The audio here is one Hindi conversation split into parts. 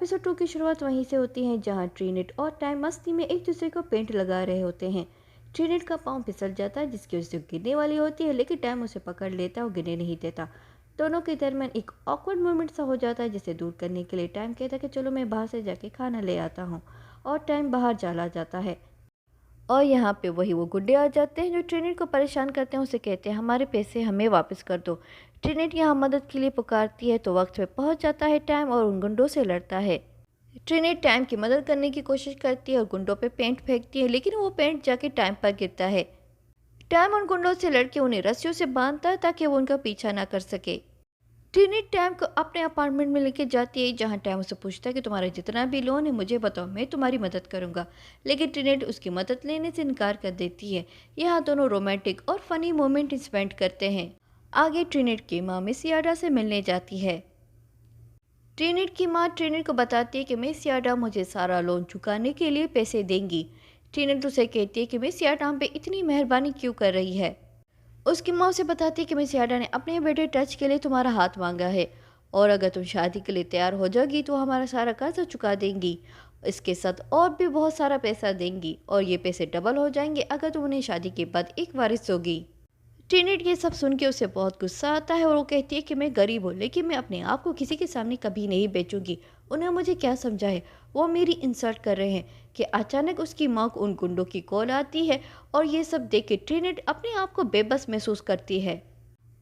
एपिसोड 2 की शुरुआत वहीं से होती है जहां ट्रिनेट और टाइम मस्ती में एक दूसरे को पेंट लगा रहे होते हैं। ट्रिनेट का पाँव फिसल जाता है जिसकी वजह से गिरने वाली होती है, लेकिन टाइम उसे पकड़ लेता है और गिरने नहीं देता। दोनों के दरमियान एक ऑकवर्ड मोमेंट सा हो जाता है, जिसे दूर करने के लिए टाइम कहता है कि चलो मैं बाहर से जाके खाना ले आता हूँ। और टाइम बाहर चला जाता है और यहाँ पे वही वो गुंडे आ जाते हैं जो ट्रिनेट को परेशान करते हैं। उसे कहते हैं हमारे पैसे हमें वापस कर दो। ट्रिनेट यहाँ मदद के लिए पुकारती है तो वक्त पे पहुँच जाता है टाइम और उन गुंडों से लड़ता है। ट्रिनेट टाइम की मदद करने की कोशिश करती है और गुंडों पे पेंट फेंकती है, लेकिन वो पेंट जाके टाइम पर गिरता है। टाइम उन गुंडों से लड़के उन्हें रस्सियों से बांधता है ताकि वो उनका पीछा ना कर सके। ट्रिनेट टाइम को अपने अपार्टमेंट में लेके जाती है जहाँ टाइम उससे पूछता है कि तुम्हारा जितना भी लोन है मुझे बताओ, मैं तुम्हारी मदद करूंगा। लेकिन ट्रिनेट उसकी मदद लेने से इनकार कर देती है। यहाँ दोनों रोमांटिक और फनी मोमेंट स्पेंड करते हैं। आगे ट्रिनेट की माँ मिस याडा से मिलने जाती है। ट्रिनेट की माँ ट्रिनेट को बताती है कि मिस याडा मुझे सारा लोन चुकाने के लिए पैसे देंगी। ट्रिनेट उसे कहती है कि मिस याडा हम पे इतनी मेहरबानी क्यों कर रही है। उसकी माँ उसे बताती है कि मिस याडा ने अपने बेटे टच के लिए तुम्हारा हाथ मांगा है और अगर तुम शादी के लिए तैयार हो जाओगी तो हमारा सारा कर्जा चुका देंगी। इसके साथ और भी बहुत सारा पैसा देंगी और ये पैसे डबल हो जाएंगे अगर तुम उन्हें शादी के बाद एक वारिस होगी। ट्रिनेट ये सब सुन के उसे बहुत गुस्सा आता है और वो कहती है कि मैं गरीब हूँ, लेकिन मैं अपने आप को किसी के सामने कभी नहीं बेचूंगी। उन्हें मुझे क्या समझा है, वो मेरी इंसल्ट कर रहे हैं। कि अचानक उसकी माँ को उन गुंडों की कॉल आती है और ये सब देख के ट्रिनेट अपने आप को बेबस महसूस करती है।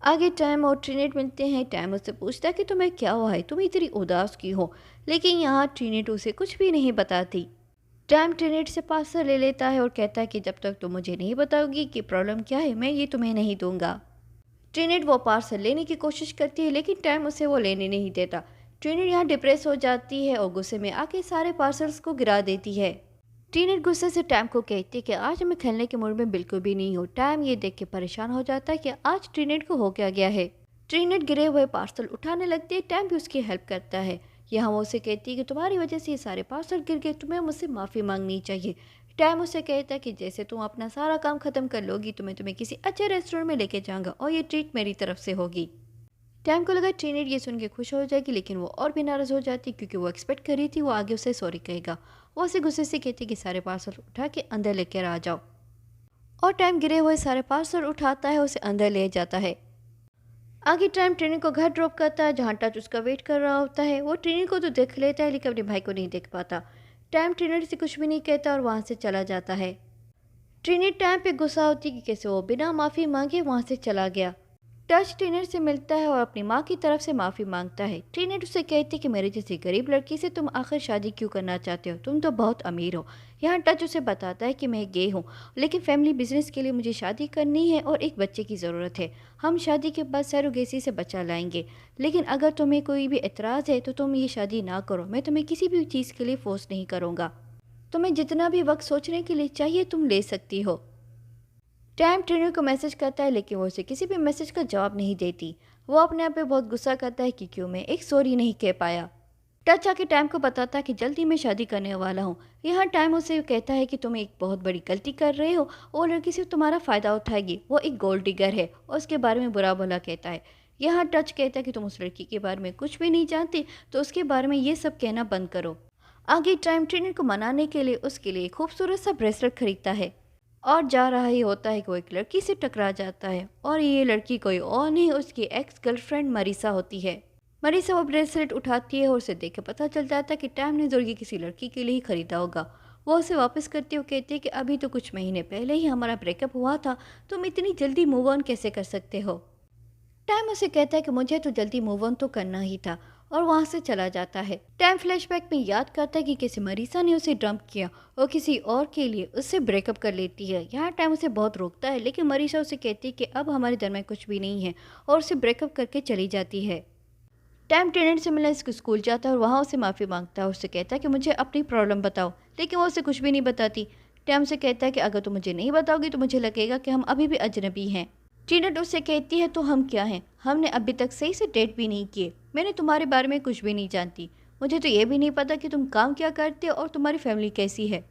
आगे टाइम और ट्रिनेट मिलते हैं। टाइम उससे पूछता है कि तुम्हें क्या हुआ है, तुम इतनी उदास की हो। लेकिन यहाँ ट्रिनेट उसे कुछ भी नहीं बताती। टाइम ट्रिनेट से पार्सल ले लेता है और कहता है कि जब तक तुम मुझे नहीं बताओगी कि प्रॉब्लम क्या है, मैं ये तुम्हें नहीं दूंगा। ट्रिनेट वो पार्सल लेने की कोशिश करती है, लेकिन टाइम उसे वो लेने नहीं देता। ट्रिनेट यहाँ डिप्रेस हो जाती है और गुस्से में आके सारे पार्सल्स को गिरा देती है। ट्रिनेट गुस्से से टाइम को कहती है कि आज मैं खेलने के मूड में बिल्कुल भी नहीं हूँ। टाइम ये देख के परेशान हो जाता है कि आज ट्रिनेट को हो क्या गया है। ट्रिनेट गिरे हुए पार्सल उठाने लगती है। टाइम भी उसकी हेल्प करता है। यहाँ वो उसे कहती है कि तुम्हारी वजह से ये सारे पार्सल गिर गए, तुम्हें मुझसे माफ़ी मांगनी चाहिए। टाइम उसे कहता है कि जैसे तुम अपना सारा काम खत्म कर लोगी तो मैं तुम्हें किसी अच्छे रेस्टोरेंट में लेके जाऊंगा और ये ट्रीट मेरी तरफ से होगी। टाइम को लगा ट्रिनेट ये सुन के खुश हो जाएगी, लेकिन वो और भी नाराज़ हो जाती क्योंकि वो एक्सपेक्ट कर रही थी वो आगे उसे सॉरी कहेगा। वो उसे गुस्से से कहती कि सारे पार्सल उठा के अंदर लेकर आ जाओ। और टाइम गिरे हुए सारे पार्सल उठाता है, उसे अंदर ले जाता है। आगे टाइम ट्रेनिंग को घर ड्रॉप करता है जहाँ टच उसका वेट कर रहा होता है। वो ट्रेनिंग को तो देख लेता है लेकिन अपने भाई को नहीं देख पाता। टाइम ट्रेनर से कुछ भी नहीं कहता और वहाँ से चला जाता है। ट्रेनर टाइम पे गुस्सा होती कि कैसे वो बिना माफ़ी मांगे वहाँ से चला गया। टच ट्रेनर से मिलता है और अपनी माँ की तरफ से माफ़ी मांगता है। ट्रेनर उससे कहती है कि मेरे जैसी गरीब लड़की से तुम आखिर शादी क्यों करना चाहते हो, तुम तो बहुत अमीर हो। यहाँ टच उसे बताता है कि मैं गे हूँ, लेकिन फैमिली बिजनेस के लिए मुझे शादी करनी है और एक बच्चे की ज़रूरत है। हम शादी के बाद सरोगेसी से बच्चा लाएंगे, लेकिन अगर तुम्हें कोई भी एतराज़ है तो तुम ये शादी ना करो। मैं तुम्हें किसी भी चीज़ के लिए फोर्स नहीं करूँगा। तुम्हें जितना भी वक्त सोचने के लिए चाहिए तुम ले सकती हो। टाइम ट्रेनर को मैसेज करता है लेकिन वो उसे किसी भी मैसेज का जवाब नहीं देती। वो अपने आप पे बहुत गुस्सा करता है कि क्यों मैं एक सॉरी नहीं कह पाया। टच आके टाइम को बताता है कि जल्दी मैं शादी करने वाला हूँ। यहाँ टाइम उसे कहता है कि तुम एक बहुत बड़ी गलती कर रहे हो और लड़की से तुम्हारा फ़ायदा उठाएगी। वो एक गोल्ड डिगर है और उसके बारे में बुरा भला कहता है। यहाँ टच कहता है कि तुम उस लड़की के बारे में कुछ भी नहीं जानती, तो उसके बारे में ये सब कहना बंद करो। आगे टाइम ट्रेनर को मनाने के लिए उसके लिए खूबसूरत सा ब्रेसलेट खरीदता है और जा रहा ही होता है कि वो एक लड़की से टकरा जाता है और ये लड़की कोई और नहीं उसकी एक्स गर्लफ्रेंड मरीसा होती है। मरीसा वो ब्रेसलेट उठाती है और उसे देख के पता चल जाता है कि टाइम ने ज़रूर किसी लड़की के लिए ही खरीदा होगा। वो उसे वापस करती है। वो कहती है कि अभी तो कुछ महीने पहले ही हमारा ब्रेकअप हुआ था, तुम इतनी जल्दी मूव ऑन कैसे कर सकते हो। टाइम उसे कहता है कि मुझे तो जल्दी मूव ऑन तो करना ही था और वहाँ से चला जाता है। टाइम फ्लैशबैक में याद करता है कि कैसे मरीसा ने उसे डंप किया और किसी और के लिए उससे ब्रेकअप कर लेती है। यहाँ टाइम उसे बहुत रोकता है लेकिन मरीसा उसे कहती है कि अब हमारे दरमियान कुछ भी नहीं है और उसे ब्रेकअप करके चली जाती है। टाइम ट्रेनर से मिलने इसको स्कूल जाता है और वहाँ उसे माफ़ी मांगता है। उससे कहता है कि मुझे अपनी प्रॉब्लम बताओ, लेकिन वो उसे कुछ भी नहीं बताती। टाइम से कहता है कि अगर तुम मुझे नहीं बताओगी तो मुझे लगेगा कि हम अभी भी अजनबी हैं। ट्रिनेट उससे कहती है तो हम क्या हैं, हमने अभी तक सही से डेट भी नहीं किए। मैंने तुम्हारे बारे में कुछ भी नहीं जानती। मुझे तो ये भी नहीं पता कि तुम काम क्या करते हो और तुम्हारी फैमिली कैसी है।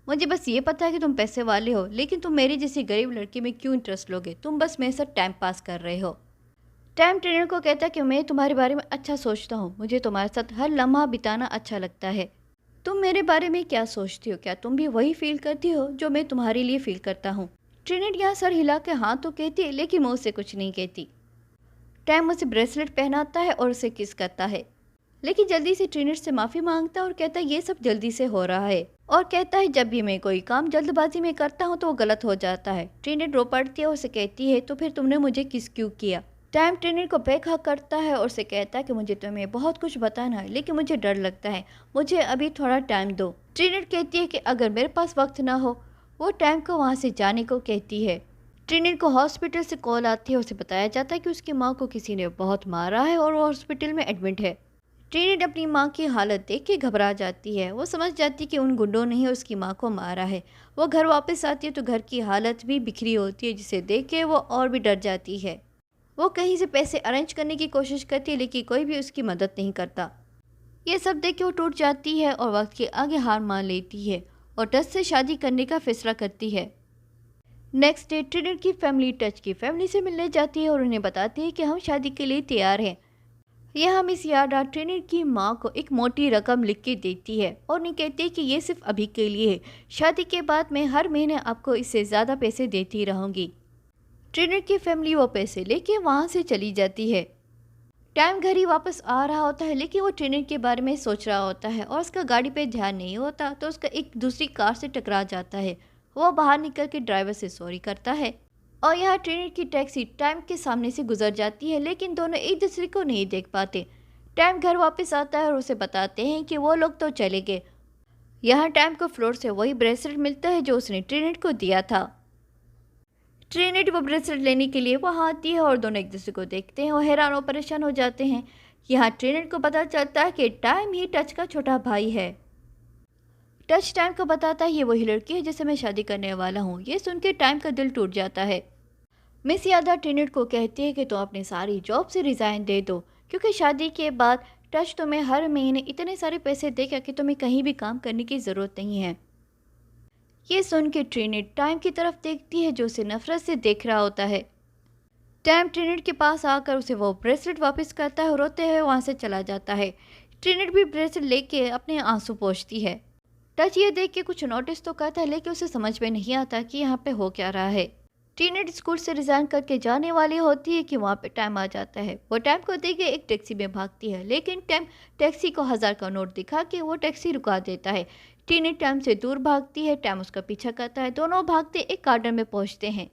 मुझे बस ये पता है कि तुम पैसे वाले हो, लेकिन तुम मेरी जैसी गरीब लड़की में क्यों इंटरेस्ट लोगे, तुम बस मेरे साथ टाइम पास कर रहे हो। टाइम ट्रेनर को कहता है कि मैं तुम्हारे बारे में अच्छा सोचता हूँ, मुझे तुम्हारे साथ हर लम्हा बिताना अच्छा लगता है। तुम मेरे बारे में क्या सोचती हो? क्या तुम भी वही फील करती हो जो मैं तुम्हारे लिए फील करता हूँ? ट्रिनिट यहाँ सर हिला के हाँ तो कहती है, लेकिन मुँह से कुछ नहीं कहती। टैम उसे ब्रेसलेट पहनाता है और उसे किस करता है, लेकिन जल्दी से ट्रिनिट से माफ़ी मांगता है और कहता है ये सब जल्दी से हो रहा है, और कहता है जब भी मैं कोई काम जल्दबाजी में करता हूँ तो वो गलत हो जाता है। ट्रिनिट रो पड़ती है और उसे कहती है तो फिर तुमने मुझे किस क्यों किया? टैम ट्रिनिट को बैक करता है और उसे कहता है कि मुझे तुम्हें बहुत कुछ बताना है, लेकिन मुझे डर लगता है, मुझे अभी थोड़ा टाइम दो। ट्रिनिट कहती है कि अगर मेरे पास वक्त ना हो। वो टैम को वहाँ से जाने को कहती है। ट्रिनिट को हॉस्पिटल से कॉल आती है, उसे बताया जाता है कि उसकी माँ को किसी ने बहुत मारा है और वो हॉस्पिटल में एडमिट है। ट्रिनिट अपनी माँ की हालत देख के घबरा जाती है। वो समझ जाती है कि उन गुंडों ने ही उसकी माँ को मारा है। वो घर वापस आती है तो घर की हालत भी बिखरी होती है, जिसे देख के वो और भी डर जाती है। वो कहीं से पैसे अरेंज करने की कोशिश करती है, लेकिन कोई भी उसकी मदद नहीं करता। ये सब देख के वो टूट जाती है और वक्त के आगे हार मान लेती है और टच से शादी करने का फैसला करती है। नेक्स्ट डे ट्रिनिट की फैमिली टच की फैमिली से मिलने जाती है और उन्हें बताती है कि हम शादी के लिए तैयार हैं। यह मिस याडा ट्रिनिट की माँ को एक मोटी रकम लिख के देती है और उन्हें कहती है कि ये सिर्फ अभी के लिए है, शादी के बाद मैं हर महीने आपको इससे ज़्यादा पैसे देती रहूँगी। ट्रिनिट की फैमिली वो पैसे लेके वहाँ से चली जाती है। टाइम घर ही वापस आ रहा होता है, लेकिन वो ट्रिनिट के बारे में सोच रहा होता है और उसका गाड़ी पे ध्यान नहीं होता तो उसका एक दूसरी कार से टकरा जाता है। वो बाहर निकल के ड्राइवर से सॉरी करता है और यहाँ ट्रिनिट की टैक्सी टाइम के सामने से गुजर जाती है, लेकिन दोनों एक दूसरे को नहीं देख पाते। टाइम घर वापस आता है और उसे बताते हैं कि वो लोग तो चले गए। यहाँ टाइम को फ्लोर से वही ब्रेसलेट मिलता है जो उसने ट्रिनिट को दिया था। ट्रिनिट वो ब्रेसलेट लेने के लिए वहाँ आती है और दोनों एक दूसरे को देखते हैं और हैरान और परेशान हो जाते हैं। यहाँ ट्रिनिट को पता चलता है कि टाइम ही टच का छोटा भाई है। टच टाइम को बताता है ये वही लड़की है जिससे मैं शादी करने वाला हूँ। ये सुन के टाइम का दिल टूट जाता है। मिस यादा ट्रिनिट को कहती है कि तुम अपनी सारी जॉब से रिज़ाइन दे दो, क्योंकि शादी के बाद टच तुम्हें हर महीने इतने सारे पैसे देगा कि तुम्हें कहीं भी काम करने की ज़रूरत नहीं है। ये सुन के ट्रिनिट टाइम की तरफ देखती है जो उसे नफरत से देख रहा होता है। टाइम ट्रिनिट के पास आकर उसे वो ब्रेसलेट वापस करता है और रोते हुए वहाँ से चला जाता है। ट्रिनिट भी ब्रेसलेट लेके अपने आंसू पोंछती है। टच ये देख के कुछ नोटिस तो करता है, लेकिन उसे समझ में नहीं आता कि यहाँ पे हो क्या रहा है। ट्रिनिट स्कूल से रिजाइन करके जाने वाली होती है कि वहाँ पे टाइम आ जाता है। वो टाइम को देख के एक टैक्सी में भागती है, लेकिन टाइम टैक्सी को 1000 का नोट दिखा के वो टैक्सी रुका देता है। ट्रिनिट टाइम से दूर भागती है, टाइम उसका पीछा करता है। दोनों भागते एक गार्डन में पहुँचते हैं।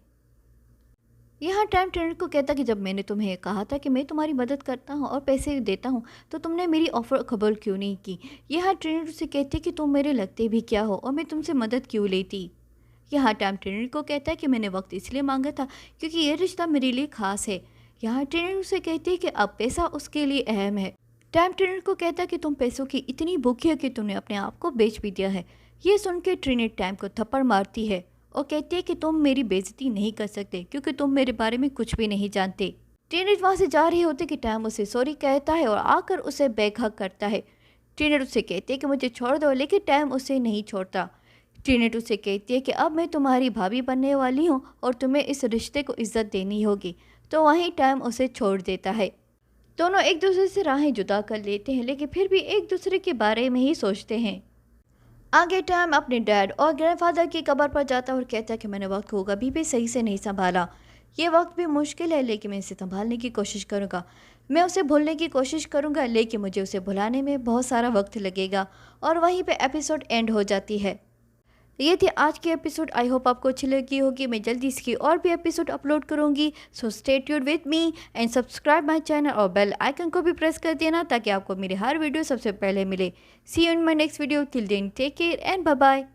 यहाँ टाइम ट्रिनिट को कहता कि जब मैंने तुम्हें कहा था कि मैं तुम्हारी मदद करता हूँ और पैसे देता हूँ, तो तुमने मेरी ऑफ़र कबूल क्यों नहीं की? यहाँ ट्रिनिट उसे कहती कि तुम मेरे लगते भी क्या हो और मैं तुमसे मदद क्यों लेती? यहाँ टाइम ट्रिनिट को कहता है कि मैंने वक्त इसलिए मांगा था क्योंकि ये रिश्ता मेरे लिए ख़ास है। यहाँ ट्रिनिट उसे कहती है कि अब पैसा उसके लिए अहम है। टाइम ट्रिनिट को कहता है कि तुम पैसों की इतनी भूखी है कि तुमने अपने आप को बेच भी दिया है। ये सुन के ट्रिनिट टाइम को थप्पड़ मारती है और कहती है कि तुम मेरी बेइज्जती नहीं कर सकते क्योंकि तुम मेरे बारे में कुछ भी नहीं जानते। ट्रिनिट वहाँ से जा रही होती कि टाइम उसे सॉरी कहता है और आकर उसे बैकहग करता है। ट्रिनिट उसे कहती है कि मुझे छोड़ दो, लेकिन टाइम उसे नहीं छोड़ता। ट्रिनिट उसे कहती है कि अब मैं तुम्हारी भाभी बनने वाली हूँ और तुम्हें इस रिश्ते को इज्जत देनी होगी। तो वहीं टाइम उसे छोड़ देता है। दोनों एक दूसरे से राहें जुदा कर लेते हैं, लेकिन फिर भी एक दूसरे के बारे में ही सोचते हैं। आगे टाइम अपने डैड और ग्रैंडफादर की कब्र पर जाता है और कहता है कि मैंने वक्त को कभी भी सही से नहीं संभाला। ये वक्त भी मुश्किल है, लेकिन मैं इसे संभालने की कोशिश करूँगा। मैं उसे भूलने की कोशिश करूँगा, लेकिन मुझे उसे भुलाने में बहुत सारा वक्त लगेगा। और वहीं पे एपिसोड एंड हो जाती है। ये थी आज की एपिसोड। आई होप आपको अच्छी लगी होगी। मैं जल्दी इसकी और भी एपिसोड अपलोड करूँगी। So stay tuned with me and subscribe my channel और बेल आइकन को भी प्रेस कर देना ताकि आपको मेरी हर वीडियो सबसे पहले मिले। See you in my next video. Till then take care and bye bye.